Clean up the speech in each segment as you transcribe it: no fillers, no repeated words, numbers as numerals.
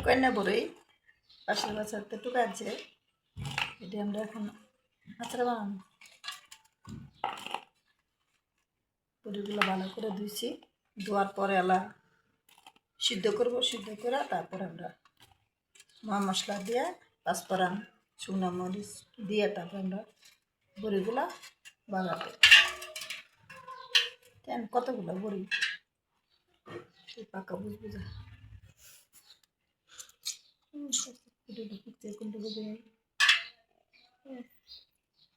কন্যা বড়ই পাশের বাচ্চাতে টুকাচ্ছে এটি আমরা এখন আচার বানাবো। বড়িগুলো ভালো করে ধুইছি, ধোয়ার পরে এলা সিদ্ধ করবো, সিদ্ধ করে তারপরে আমরা মশলা দিয়ে পাঁচফোড়ন শুকনো মরিচ দিয়ে তারপরে আমরা বড়িগুলা বাগাবো। কতগুলো বড়ি পাকা বুঝবো যা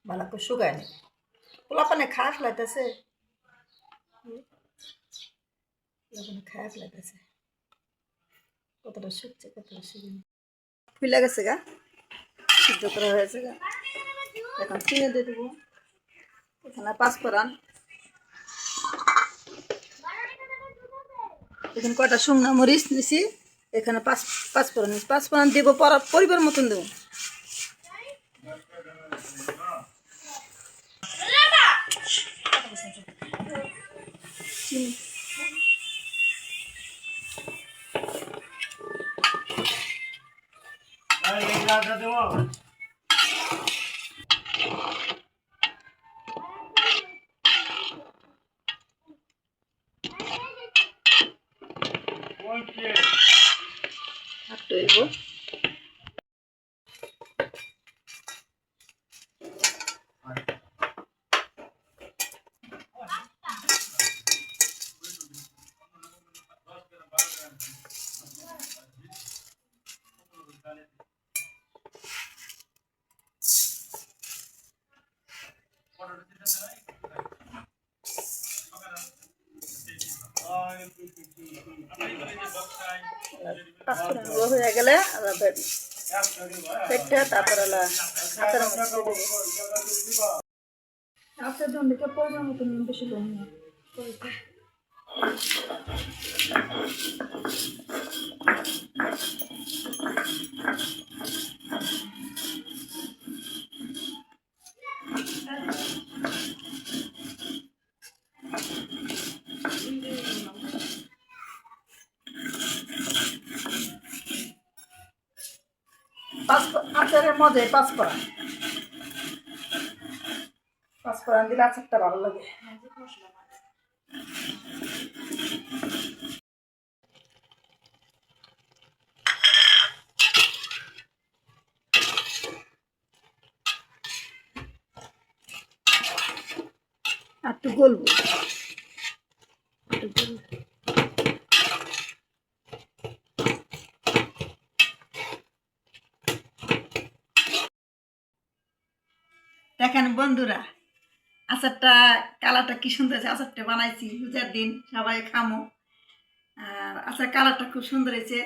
ভালো করে শুকায় নি, পোলাপানে খাস লাগতেছে, খাস লাগতেছে, কতটা শুকছে কতটা শুকিয়ে ফুলে গেছে গা, সিদ্ধ করা হয়েছে গা। এখন চিনি দিয়ে দেবো, এখানে পাঁচফোড়ন, এখানে কয়টা শুকনো মরিচ নিছি, এখানে পাঁচফোড়ন নিচ্ছি, পাঁচফোড়ন দেবো পরিবার মতন দেবো। পাঁচফোড়ন হয়ে গেলে তারপর আচার দণ্ডিকে পরিমাণ মতো নুন বেশি কম আচারের মজাই পাঁচফোড়ন দিলে আচারটা ভালো লাগে। আর একটু গলবো, দেখেন বন্ধুরা আচারটা কালারটা কি সুন্দর আছে। আচারটা বানাইছি পূজার দিন, সবাই খামো। আর আচার কালারটা খুব সুন্দর হয়েছে।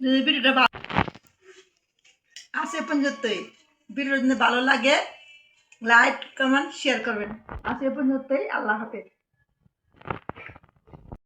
যদি ভিডিওটা আসে পর্যন্তই, ভিডিও যদি ভালো লাগে লাইক কমেন্ট শেয়ার করবেন। আসে পর্যন্তই, আল্লাহ হাফেজ।